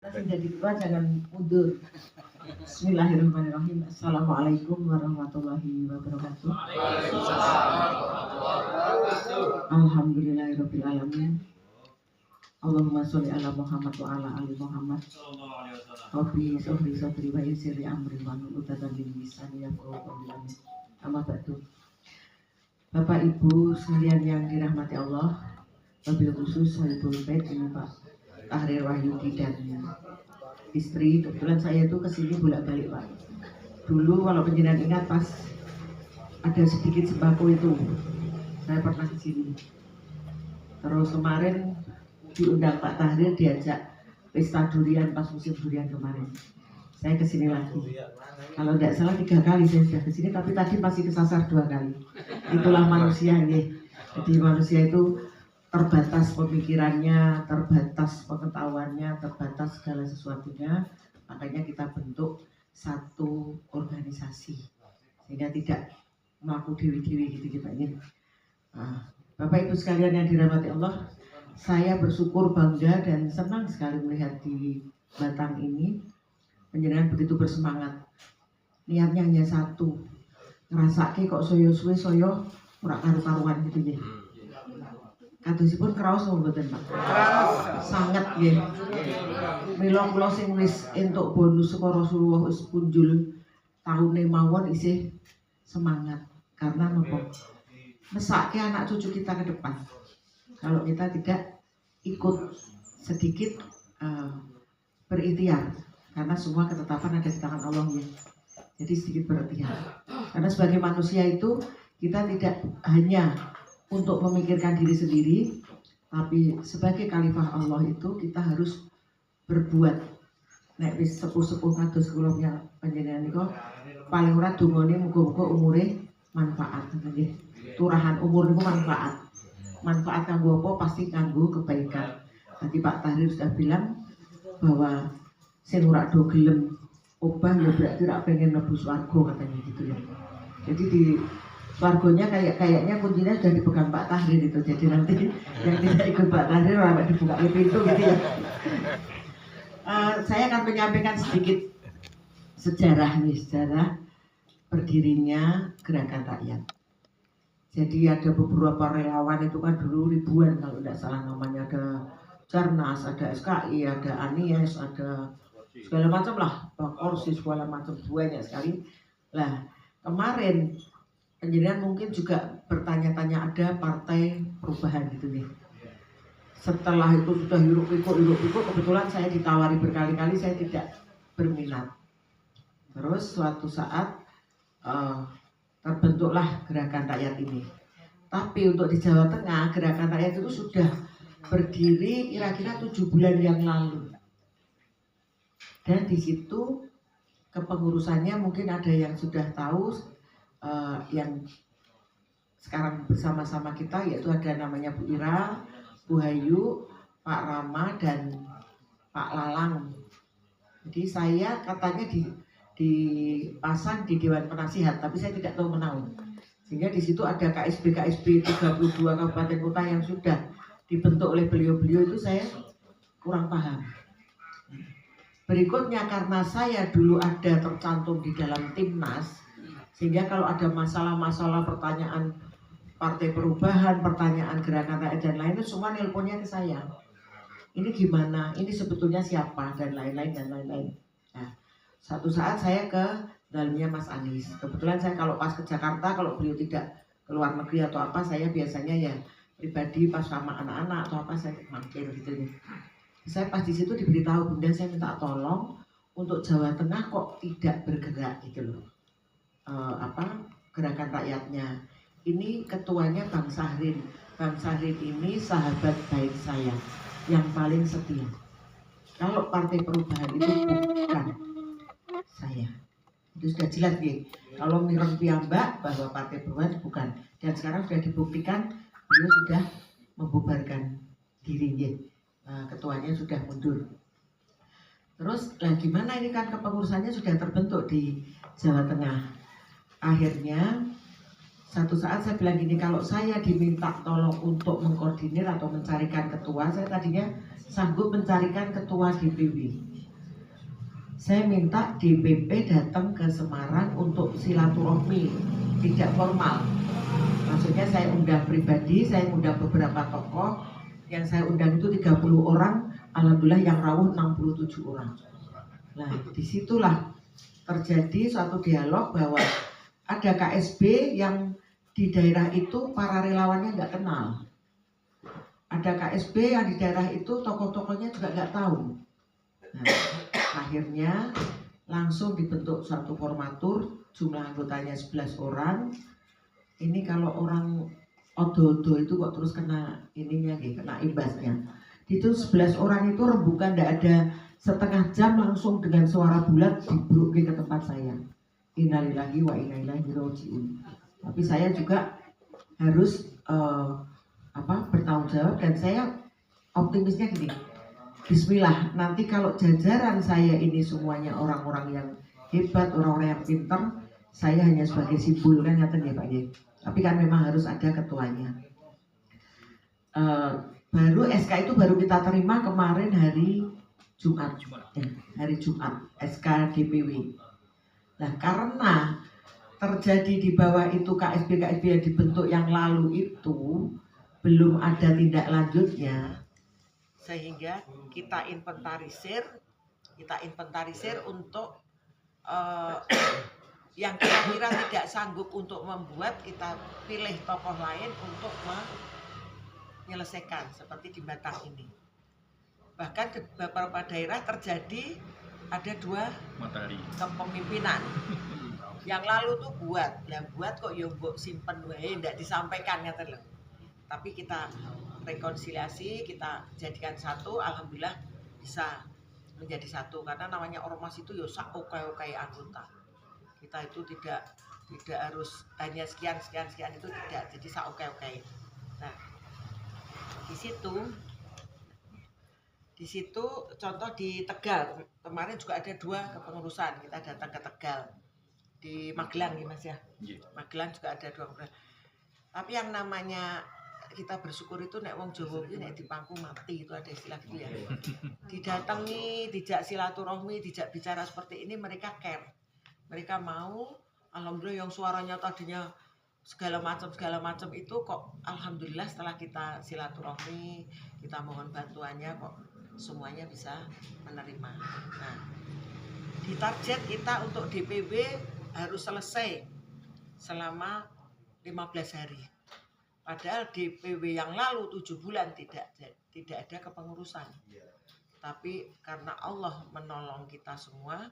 Tapi jadi tua jangan mundur. Bismillahirrahmanirrahim. Assalamualaikum warahmatullahi wabarakatuh. Alhamdulillahirabbil alamin. Allahumma sholli ala Muhammad wa ala ali Muhammad. Rabbi sholli sadri wa yassir li amri wa hlul 'uqdatam min lisani yafqahu qawli. Amma ba'du. Bapak Ibu sekalian yang dirahmati Allah, wabil khusus Habibul Bait ini Pak Tahrir Wahyudi dan istri. Kebetulan saya itu kesini bolak-balik Pak. Dulu kalau penjenengan ingat pas ada sedikit sembako itu, saya pernah kesini. Terus kemarin diundang Pak Tahrir, diajak pesta durian pas musim durian kemarin. Saya kesini lagi. Kalau tidak salah 3 kali saya sudah kesini, tapi tadi masih kesasar 2 kali. Itulah manusia ini. Jadi manusia itu terbatas pemikirannya, terbatas pengetahuannya, terbatas segala sesuatunya. Makanya kita bentuk satu organisasi sehingga tidak melaku dewi-dewi gitu Pak ini. Bapak Ibu sekalian yang dirahmati Allah, saya bersyukur, bangga dan senang sekali melihat di Batang ini penjenengan begitu bersemangat. Niatnya hanya satu, ngerasake kok soyo suwe soyo ora karu-karuan gitu ya. Kadosipun kraos mboten Pak? Sangat nggih. Mila kula sing wis entuk bonus saka Rasulullah wis punjul taune mawon isih semangat. Karena napa? Mesake anak cucu kita ke depan. Kalau kita tidak ikut sedikit berikhtiar, karena semua ketetapan ada di tangan Allah ya. Jadi sedikit berikhtiar. Karena sebagai manusia itu kita tidak hanya untuk memikirkan diri sendiri, tapi sebagai khalifah Allah itu kita harus berbuat. Nek wis sepuh-sepuh kados kula panjenengan niku paling ora dongane muga-muga umure manfaat nggih. Turahan umur niku manfaat. Manfaat kanggo apa? Pasti kanggo kebaikan. Tadi Pak Tahrir sudah bilang bahwa sing ora do gelem obah ya berarti ora pengen mlebu swarga katanya gitu ya. Jadi di swarganya kayaknya kuncinya sudah dipegang Pak Tahrir itu. Jadi nanti yang tidak ikut Pak Tahrir ora dibuka pintu gitu ya. Saya akan menyampaikan sedikit sejarah berdirinya Gerakan Rakyat. Jadi ada beberapa relawan itu kan dulu ribuan kalau tidak salah namanya, ada Jarnas, ada SKI, ada Anies, ada segala macam lah, Orsis segala macam, banyak sekali. Lah kemarin penjenengan mungkin juga bertanya-tanya ada Partai Perubahan gitu nih. Setelah itu sudah hiruk-pikuk, kebetulan saya ditawari berkali-kali, saya tidak berminat. Terus suatu saat terbentuklah Gerakan Rakyat ini. Tapi untuk di Jawa Tengah, Gerakan Rakyat itu sudah berdiri kira-kira 7 bulan yang lalu. Dan di situ kepengurusannya mungkin ada yang sudah tahu, yang sekarang bersama-sama kita, yaitu ada namanya Bu Ira, Bu Hayu, Pak Rama, dan Pak Lalang. Jadi saya katanya dipasang di Dewan Penasihat, tapi saya tidak tahu menaun. Sehingga di situ ada KSB 32 kabupaten kota yang sudah dibentuk oleh beliau-beliau, itu saya kurang paham. Berikutnya karena saya dulu ada tercantum di dalam Timnas, sehingga kalau ada masalah-masalah pertanyaan Partai Perubahan, pertanyaan Gerakan Rakyat dan lainnya, semua nelponnya ke saya. Ini gimana? Ini sebetulnya siapa? Dan lain-lain dan lain-lain. Nah, satu saat saya ke dalamnya Mas Anies. Kebetulan saya kalau pas ke Jakarta, kalau beliau tidak ke luar negeri atau apa, saya biasanya ya pribadi pas sama anak-anak atau apa saya mampir gitu ya. Saya pas di situ diberitahu, Bunda saya minta tolong untuk Jawa Tengah kok tidak bergerak gitu loh. Gerakan Rakyatnya. Ini ketuanya Bang Sahrin. Bang Sahrin ini sahabat baik saya yang paling setia. Kalau Partai Perubahan itu bukan saya. Itu sudah jelas nih. Kalau mireng piyambak bahwa Partai Perubahan bukan. Dan sekarang sudah dibuktikan beliau sudah membubarkan dirinya. Ketuanya sudah mundur. Terus gimana ini kan kepengurusannya sudah terbentuk di Jawa Tengah. Akhirnya satu saat saya bilang gini, kalau saya diminta tolong untuk mengkoordinir atau mencarikan ketua, saya tadinya sanggup mencarikan ketua DPW. saya minta DPP datang ke Semarang untuk silaturahmi, tidak formal. Maksudnya saya undang pribadi, saya undang beberapa tokoh, yang saya undang itu 30 orang, alhamdulillah yang rawuh 67 orang. Nah, disitulah terjadi suatu dialog bahwa ada KSB yang di daerah itu para relawannya nggak kenal. Ada KSB yang di daerah itu tokoh-tokohnya juga nggak tahu. Nah, akhirnya langsung dibentuk suatu formatur, jumlah anggotanya 11 orang. Ini kalau orang odo-odo itu kok terus kena ininya, kena imbasnya. Itu 11 orang itu rembukan, tidak ada setengah jam langsung dengan suara bulat dibruk ke tempat saya. Innalillahi wa inna ilaihi raji'un. Tapi saya juga harus bertanggung jawab, dan saya optimisnya gini, bismillah, nanti kalau jajaran saya ini semuanya orang-orang yang hebat, orang-orang yang pintar, saya hanya sebagai simbol, kan ngaten ya Pak ya. Tapi kan memang harus ada ketuanya. Baru SK itu baru kita terima kemarin hari Jumat. Hari Jumat SK DPW. Nah, karena terjadi di bawah itu KSB yang dibentuk yang lalu itu belum ada tindak lanjutnya, sehingga kita inventarisir untuk yang kira-kira tidak sanggup untuk membuat, kita pilih tokoh lain untuk menyelesaikan, seperti di Batang ini. Bahkan di beberapa daerah terjadi ada 2 kepemimpinan. Yang lalu tuh buat kok ya mbok simpen wae, ndak disampaikan ngaten lho. Tapi kita rekonsiliasi, kita jadikan satu, alhamdulillah bisa menjadi satu, karena namanya ormas itu ya sak oke-oke anggota. Kita itu tidak harus hanya sekian itu tidak, jadi sak oke-oke. Nah, di situ contoh di Tegal kemarin juga ada 2 kepengurusan, kita datang ke Tegal, di Magelang nih Mas ya. Magelang juga ada 2 kepengurusan. Tapi yang namanya kita bersyukur itu nek wong Jawa iki nek dipangku mati, itu ada istilah gitu ya. Didatangi, dijak silaturahmi, dijak bicara seperti ini, mereka care. Mereka mau, alhamdulillah, yang suaranya tadinya segala macam itu kok alhamdulillah setelah kita silaturahmi, kita mohon bantuannya, kok semuanya bisa menerima. Nah, di target kita untuk DPW harus selesai selama 15 hari. Padahal DPW yang lalu 7 bulan tidak ada kepengurusan. Tapi karena Allah menolong kita semua,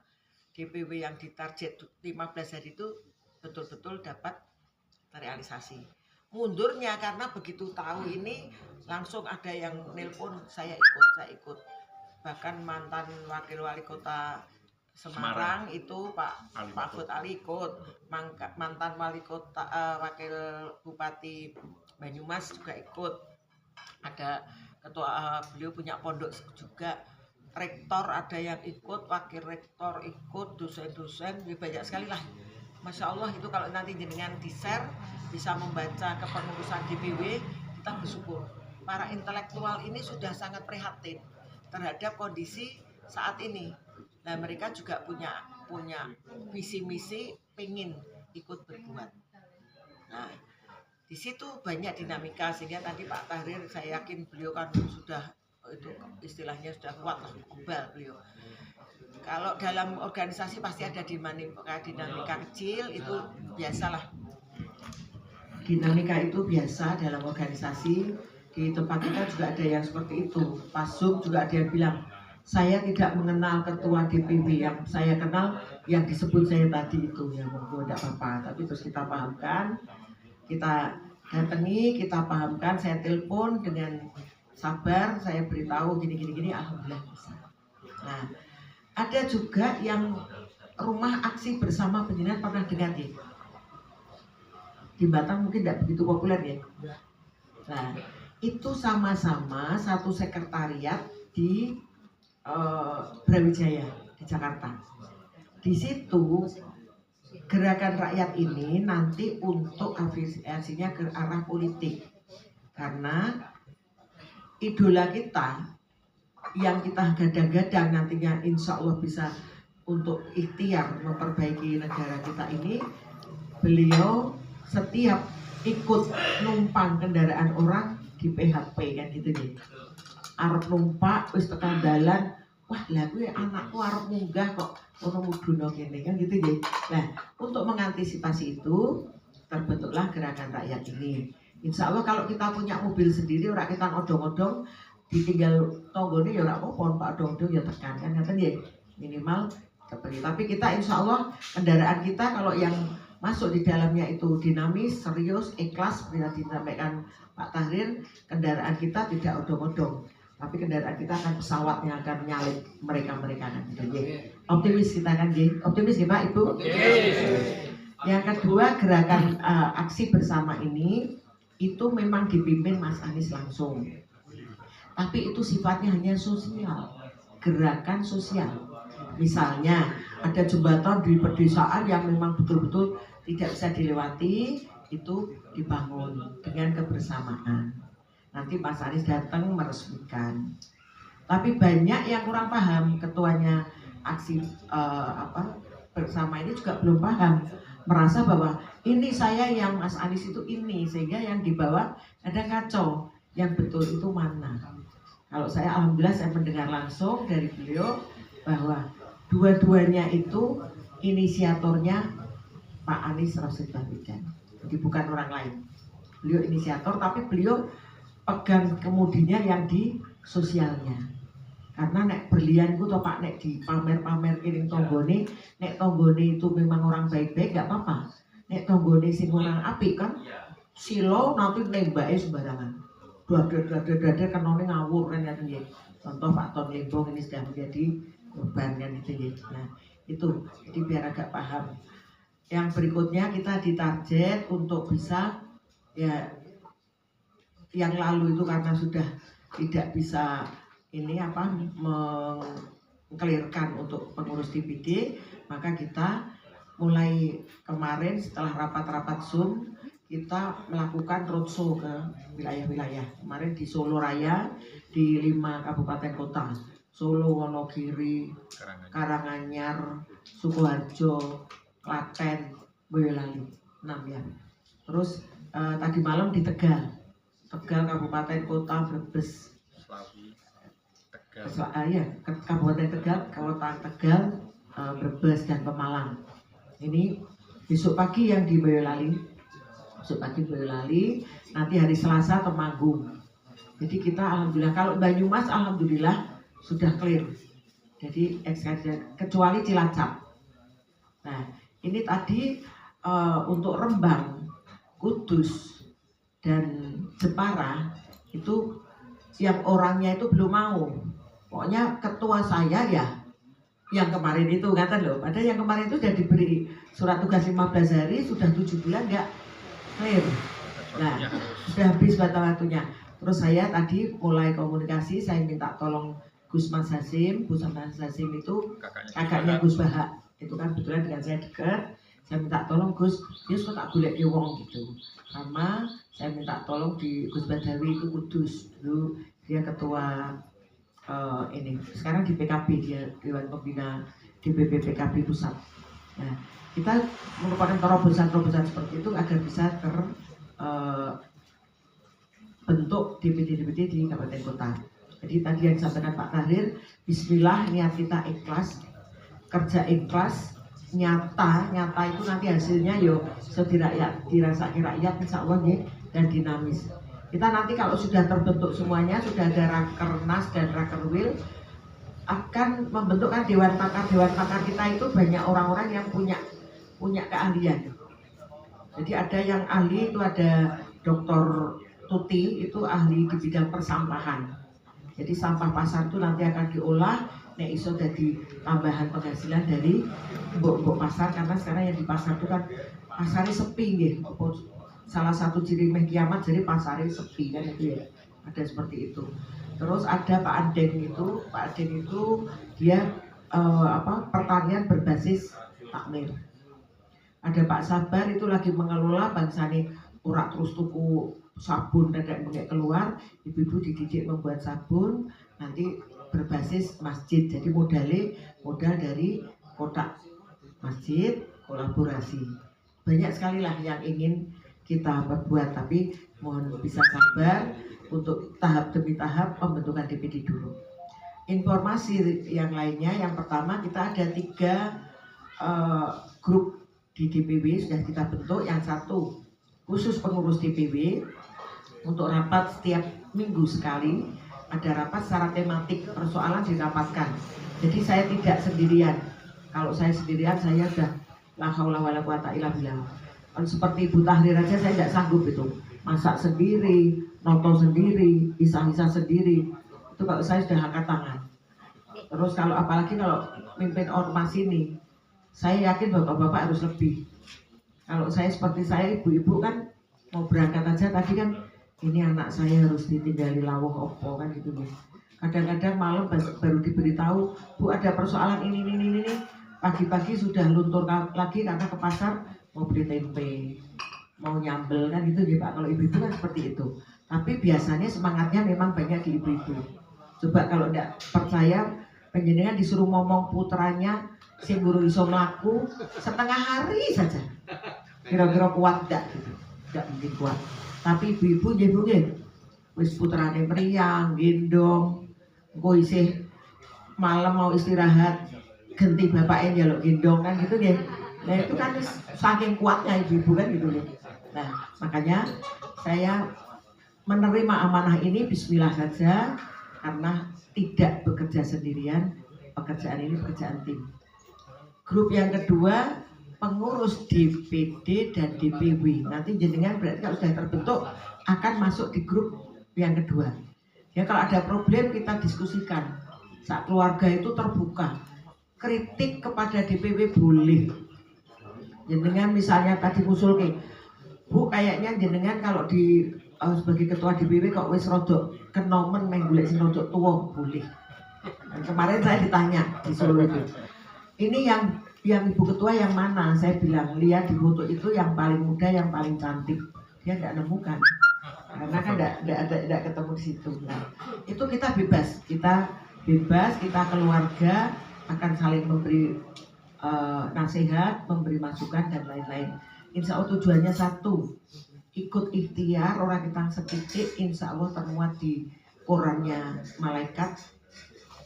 DPW yang ditarget 15 hari itu betul-betul dapat terrealisasi. Mundurnya karena begitu tahu ini langsung ada yang nelpon, saya ikut. Bahkan mantan wakil wali kota Semarang itu Pak Mahfud Ali ikut, mantan wali kota wakil bupati Banyumas juga ikut, ada ketua, beliau punya pondok juga, rektor ada yang ikut, wakil rektor ikut, dosen-dosen, banyak sekali lah. Masya Allah, itu kalau nanti jenengan di-share bisa membaca kepengurusan DPW, kita bersyukur. Para intelektual ini sudah sangat prihatin terhadap kondisi saat ini. Nah, mereka juga punya visi misi, pengen ikut berbuat. Nah, di situ banyak dinamika, sehingga tadi Pak Tahrir, saya yakin beliau kan sudah, itu istilahnya sudah kuat lah, kebal beliau. Kalau dalam organisasi pasti ada dinamika kecil, itu biasalah. Dinamika itu biasa dalam organisasi. Di tempat kita juga ada yang seperti itu. Pasuk juga ada yang bilang, saya tidak mengenal ketua DPW, yang saya kenal yang disebut saya tadi itu, ya monggo tidak apa-apa. Tapi terus kita pahamkan, kita datangi, kita pahamkan, saya telepon dengan sabar, saya beritahu gini, alhamdulillah bisa. Nah, ada juga yang rumah aksi bersama penjenengan, pernah dengar ya? Di Batang mungkin tidak begitu populer ya. Nah, itu sama-sama satu sekretariat di Brawijaya di Jakarta. Di situ gerakan rakyat ini nanti untuk afiliasinya ke arah politik, karena idola kita yang kita gadang-gadang nantinya insya Allah bisa untuk ikhtiar memperbaiki negara kita ini, beliau setiap ikut numpang kendaraan orang di PHP kan gitu nih. Arep numpak wis tekan dalan, wah lah kuwi anakku arep munggah kok ono muduna kene kan gitu nggih. Nah, untuk mengantisipasi itu terbentuklah gerakan rakyat ini. Insya Allah kalau kita punya mobil sendiri, ora kita odong-odong ditinggal tonggone ya ora apa-apa, Pak odong-odong ya tekan kan ngaten nggih. Minimal seperti. Tapi kita insya Allah kendaraan kita kalau yang masuk di dalamnya itu dinamis, serius, ikhlas, seperti disampaikan Pak Tahrir, kendaraan kita tidak odong-odong. Tapi kendaraan kita akan pesawat yang akan menyalip mereka-mereka kan gitu. Optimis kita kan, optimis ya Pak Ibu. Yang kedua, gerakan aksi bersama ini itu memang dipimpin Mas Anies langsung. Tapi itu sifatnya hanya sosial, gerakan sosial. Misalnya ada jembatan di pedesaan yang memang betul-betul tidak bisa dilewati, itu dibangun dengan kebersamaan. Nanti Mas Anies datang meresmikan. Tapi banyak yang kurang paham, ketuanya aksi bersama ini juga belum paham, merasa bahwa ini saya yang Mas Anies itu ini, sehingga yang di bawah ada kacau. Yang betul itu mana? Kalau saya alhamdulillah saya mendengar langsung dari beliau bahwa dua-duanya itu inisiatornya Pak Anies Rashid Baswedan. Jadi bukan orang lain. Beliau inisiator, tapi beliau pegang kemudinya yang di sosialnya. Karena nek berlian ku toh Pak, nek di pamer-pamer kiring tonggone, nek tonggone itu memang orang baik-baik gak apa-apa. Nek tonggone sing orang apik kan silo nanti nembake sembarangan. Dua-dua kenone ngawur kan ya. Contoh Pak Ton Lembong ini sudah menjadi korban kan itu ya. Nah, itu jadi biar agak paham. Yang berikutnya kita ditarget untuk bisa ya, yang lalu itu karena sudah tidak bisa ini mengkelirkan untuk pengurus DPD, maka kita mulai kemarin setelah rapat-rapat Zoom kita melakukan roadshow ke wilayah-wilayah. Kemarin di Solo Raya, di 5 kabupaten kota, Solo, Wonogiri, Karanganyar, Sukoharjo, Klaten, Boyolali, 6 ya. Terus tadi malam di Tegal Kabupaten Kota, Brebes, Kabupaten Tegal, Kota Tegal, Brebes dan Pemalang. Ini besok pagi yang di Boyolali. Besok pagi Boyolali, nanti hari Selasa Temanggung. Jadi kita alhamdulillah, kalau Banyumas alhamdulillah sudah clear. Jadi kecuali Cilacap. Nah, ini tadi untuk Rembang, Kudus dan Jepara itu yang orangnya itu belum mau. Pokoknya ketua saya ya yang kemarin itu kata loh, padahal yang kemarin itu sudah diberi surat tugas 15 hari, sudah 7 bulan enggak clear. Nah, sudah habis batas waktunya. Terus saya tadi mulai komunikasi, saya minta tolong Gus Mas Hasim. Gus Mas Hasim itu kakaknya Gus Bahak. Itu kan kebetulan dengan saya dekat. Saya minta tolong Gus, dia suka tak boleh wong gitu. Sama saya minta tolong di Gus Badawi itu Kudus. Dulu dia ketua ini. Sekarang di PKB, dia Dewan Pembina DPP PKB Pusat. Nah, kita merupakan terobosan-terobosan seperti itu agar bisa terbentuk DPD-DPD di kabupaten kota. Jadi tadi yang disampaikan Pak Tahrir, Bismillah, niat kita ikhlas, kerja ikhlas, nyata itu nanti hasilnya yo dirasakan rakyat insya Allah ya, dan dinamis. Kita nanti kalau sudah terbentuk semuanya, sudah ada rakernas dan rakerwil, akan membentukkan dewan pakar kita itu banyak orang-orang yang punya keahlian. Jadi ada yang ahli itu ada Dr. Tuti, itu ahli di bidang persampahan. Jadi sampah pasar itu nanti akan diolah, nek iso jadi tambahan penghasilan dari mbok pasar, karena sekarang yang di pasar itu kan pasarnya sepi nggih. Salah satu ciri meh kiamat jadi pasarnya sepi kan itu ya. Ada seperti itu. Terus ada Pak Aden itu dia pertanian berbasis takmir. Ada Pak Sabar itu lagi mengelola bangsane urak terus tuku sabun dan mengek keluar, ibu-ibu dididik membuat sabun nanti berbasis masjid. Jadi modal dari kotak masjid, kolaborasi. Banyak sekali lah yang ingin kita perbuat, tapi mohon bisa sabar untuk tahap demi tahap pembentukan DPD dulu. Informasi yang lainnya, yang pertama kita ada 3 grup di DPW sudah kita bentuk. Yang satu khusus pengurus DPW untuk rapat setiap minggu sekali, ada rapat secara tematik, persoalan dirapatkan. Jadi saya tidak sendirian. Kalau saya sendirian saya sudah la haula wala quwata illa billah. Seperti Ibu Tahrir aja saya tidak sanggup itu, masak sendiri, nonton sendiri, pisah-pisah sendiri. Itu kalau saya sudah angkat tangan. Terus kalau apalagi kalau mimpin ormas ini, saya yakin bapak-bapak harus lebih. Kalau saya seperti saya, ibu-ibu kan mau berangkat aja tadi kan, ini anak saya harus ditinggali lawuh opo kan gitu nih. Kadang-kadang malam baru diberitahu, Bu ada persoalan ini. Pagi-pagi sudah luntur lagi karena ke pasar mau beli tempe, mau nyambel kan gitu ya Pak. Kalau ibu-ibu kan seperti itu. Tapi biasanya semangatnya memang banyak di ibu-ibu. Coba kalau tidak percaya, penjenengan disuruh ngomong putranya sing guru iso mlaku setengah hari saja. Kira-kira kuat enggak gitu. Enggak mungkin kuat. Tapi ibu-ibu nggih wis putrane meriang, gendong, engko isih malam mau istirahat, ganti bapaknya njaluk gendong kan gitu nggih. Nah itu kan saking kuatnya ibu-ibu kan gitu nih. Nah makanya saya menerima amanah ini bismillah saja, karena tidak bekerja sendirian, pekerjaan ini pekerjaan tim. Grup yang kedua pengurus DPD dan DPW. Nanti jenengan berarti kalau sudah terbentuk akan masuk di grup yang kedua. Ya kalau ada problem kita diskusikan. Saat keluarga itu terbuka. Kritik kepada DPW boleh. Jenengan misalnya tadi usul ke, Bu kayaknya jenengan kalau di sebagai ketua DPW kok wis rodok kenomen menggulek sing rodok tua boleh. Dan kemarin saya ditanya di Solo itu, ini yang ibu ketua yang mana? Saya bilang lihat di foto itu yang paling muda, yang paling cantik. Dia tidak nemukan, karena kan tidak ketemu di situ. Nah, itu kita bebas, kita keluarga akan saling memberi nasihat, memberi masukan dan lain-lain. Insya Allah tujuannya satu, ikut ikhtiar orang kita setitik, insya Allah termuat di Qurannya malaikat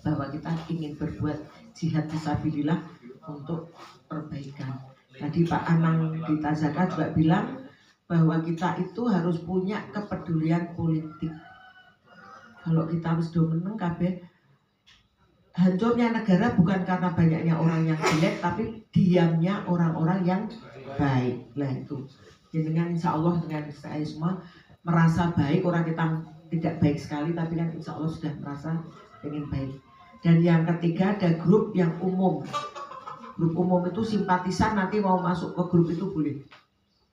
bahwa kita ingin berbuat jihad fisabilillah untuk perbaikan. Tadi Pak Anang di Tazaka juga bilang bahwa kita itu harus punya kepedulian politik. Kalau kita harus meneng kabeh, hancurnya negara bukan karena banyaknya orang yang jelek, tapi diamnya orang-orang yang baik. Lah itu. Jadi dengan insya Allah dengan saya semua merasa baik, orang kita tidak baik sekali, tapi kan insya Allah sudah merasa ingin baik. Dan yang ketiga ada grup yang umum. Grup umum itu simpatisan nanti mau masuk ke grup itu boleh.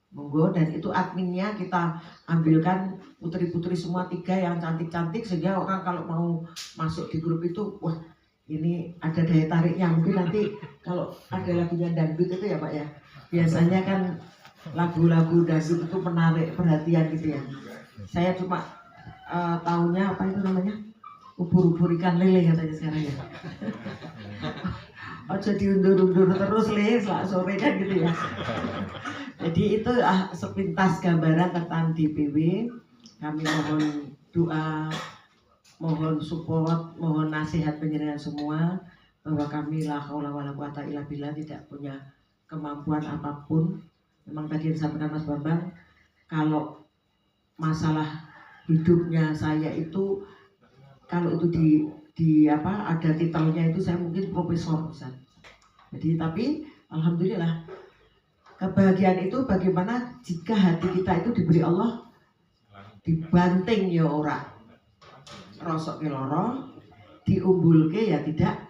Monggo, dan itu adminnya kita ambilkan putri-putri semua 3 yang cantik-cantik sehingga orang kalau mau masuk di grup itu wah ini ada daya tariknya. Mungkin nanti kalau ada lagunya dangdut itu ya Pak ya, biasanya kan lagu-lagu dangdut itu menarik perhatian gitu ya. Saya cuma tahunya apa itu namanya, ubur-ubur ikan lele katanya sekarang ya. Ojo diundur-undur terus les lah sore kan gitu ya. Jadi itu sepintas gambaran tentang DPW. Kami mohon doa, mohon support, mohon nasihat penjenengan semua bahwa kami la haula wala quwata illa billah tidak punya kemampuan apapun. Memang tadi yang disampaikan Mas Bambang, kalau masalah hidupnya saya itu kalau itu di apa ada titelnya itu saya mungkin profesor Ustaz. Jadi tapi alhamdulillah kebahagiaan itu bagaimana jika hati kita itu diberi Allah dibanting ya ora rosok loro, diumbulke ya tidak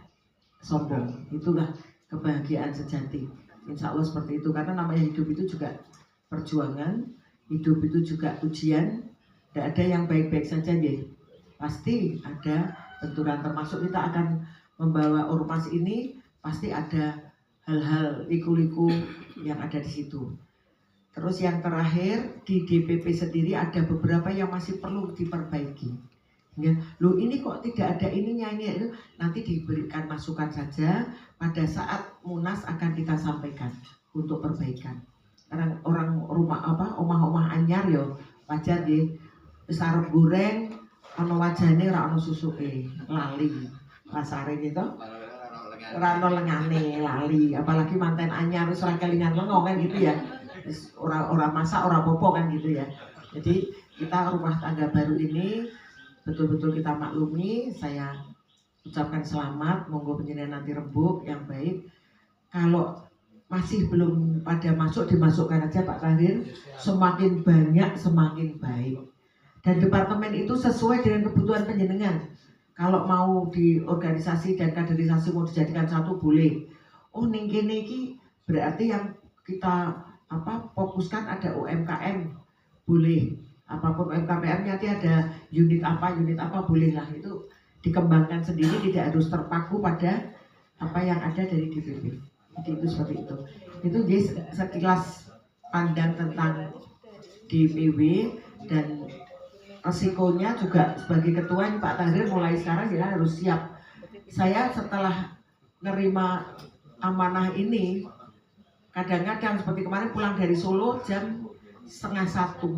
sombong. Itulah kebahagiaan sejati. Insya Allah seperti itu, karena namanya hidup itu juga perjuangan, hidup itu juga ujian. Tidak ada yang baik-baik saja ya. Pasti ada benturan, termasuk kita akan membawa ormas ini, pasti ada hal-hal liku-liku yang ada di situ. Terus yang terakhir di DPP sendiri ada beberapa yang masih perlu diperbaiki. Ya, loh ini kok tidak ada ininya ini itu, nanti diberikan masukan saja, pada saat Munas akan kita sampaikan untuk perbaikan. Orang rumah omah-omah anyar yo wajar nggih, wis arep goreng ana wajane ora ana susuke, lali. Pasare gitu. Ora ono lengane, lali, apalagi manten anyar wis ora kelingan lengo kan gitu ya. Wis ora masak, ora popo kan gitu ya. Jadi kita rumah tangga baru ini betul-betul kita maklumi. Saya ucapkan selamat, monggo penjenengan nanti rembuk yang baik. Kalau masih belum pada masuk, dimasukkan aja Pak Tahir. Semakin banyak semakin baik. Dan departemen itu sesuai dengan kebutuhan penjenengan. Kalau mau di organisasi dan kaderisasi mau dijadikan satu boleh. Oh ning kene iki berarti yang kita fokuskan ada UMKM boleh. Apapun UMKM nanti ada unit apa boleh lah, itu dikembangkan sendiri, tidak harus terpaku pada apa yang ada dari DPP. Jadi itu seperti itu. Itu jadi sekilas pandang tentang DPW dan resikonya juga sebagai ketua Pak Tahir mulai sekarang ya harus siap. Saya setelah nerima amanah ini kadang-kadang seperti kemarin pulang dari Solo jam 12:30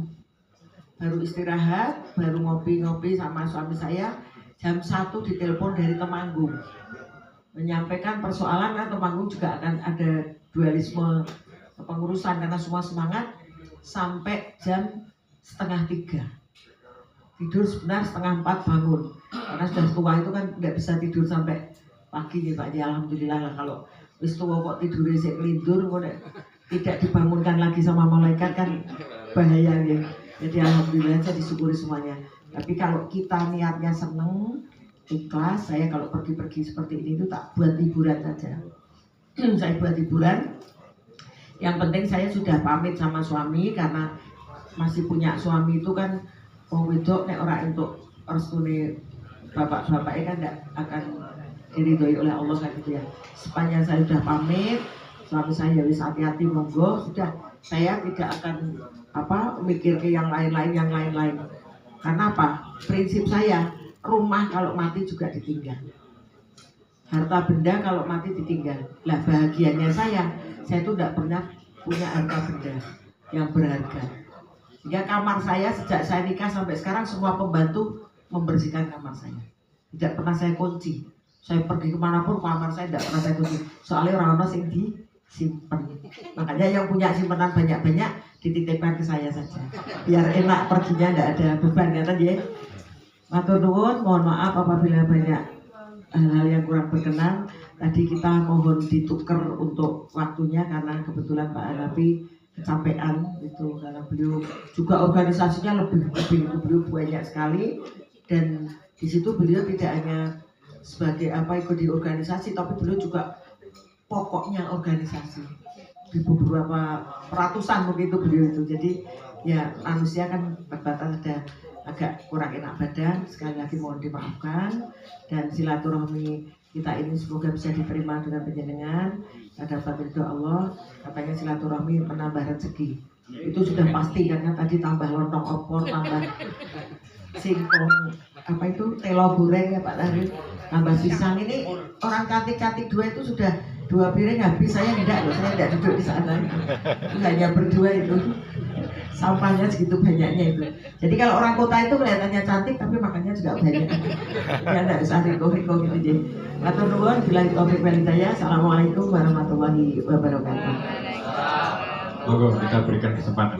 baru istirahat, baru ngopi-ngopi sama suami saya. Jam 1 ditelepon dari Temanggung menyampaikan persoalan, kan Temanggung juga akan ada dualisme pengurusan karena semua semangat, sampai jam 2:30 tidur sebentar, 3:30 bangun karena sudah tua itu kan tidak bisa tidur sampai pagi nih Pak. Ya alhamdulillah lah, kalau wis tua kok tidurnya sik lindur tidak dibangunkan lagi sama malaikat kan bahaya ya. Jadi alhamdulillah saya disyukuri semuanya. Tapi kalau kita niatnya seneng, ikhlas, saya kalau pergi-pergi seperti ini itu tak buat hiburan saja. Saya buat hiburan. Yang penting saya sudah pamit sama suami karena masih punya suami itu kan wong wedok nek ora entuk restune bapak-bapaknya kan tidak akan diridhoi oleh Allah kan gitu ya. Sepanjang saya sudah pamit, suami saya wis hati-hati monggo, sudah saya tidak akan mikir ke yang lain. Karena apa? Prinsip saya, rumah kalau mati juga ditinggal. Harta benda kalau mati ditinggal. Lah bahagianya saya itu tidak pernah punya harta benda yang berharga. Ya kamar saya sejak saya nikah sampai sekarang semua pembantu membersihkan kamar saya. Tidak pernah saya kunci. Saya pergi kemanapun kamar saya tidak pernah saya kunci. Soalnya orang-orang yang disimpan. Makanya yang punya simpanan banyak-banyak dititipkan ke saya saja. Biar enak perginya, tidak ada beban kan ya. Matur nuwun, mohon maaf apabila banyak hal-hal yang kurang berkenan. Tadi kita mohon ditukar untuk waktunya karena kebetulan Pak Hanafi kecapean itu karena beliau juga organisasinya lebih beliau banyak sekali, dan di situ beliau tidak hanya sebagai ikut di organisasi, tapi beliau juga pokoknya organisasi di beberapa ratusan begitu beliau itu. Jadi ya manusia kan terbatas, ada agak kurang enak badan, sekali lagi mohon dimaafkan, dan silaturahmi kita ini semoga bisa diterima dengan penjenengan. Ada ridho Allah, katanya silaturahmi menambah rezeki. Itu sudah pasti karena tadi tambah lontong opor, tambah singkong telo goreng ya Pak Tahir, tambah pisang. Ini orang cantik-cantik dua itu sudah 2 piring habis. Saya tidak loh, saya tidak duduk di sana, hanya berdua itu. Sampahnya segitu banyaknya itu. Jadi kalau orang kota itu kelihatannya cantik tapi makannya juga banyak. Ya enggak usah riko-riko gitu jadi. Matur nuwun, billahi taufiq wal hidayah. Assalamualaikum warahmatullahi wabarakatuh. Monggo kita berikan kesempatan.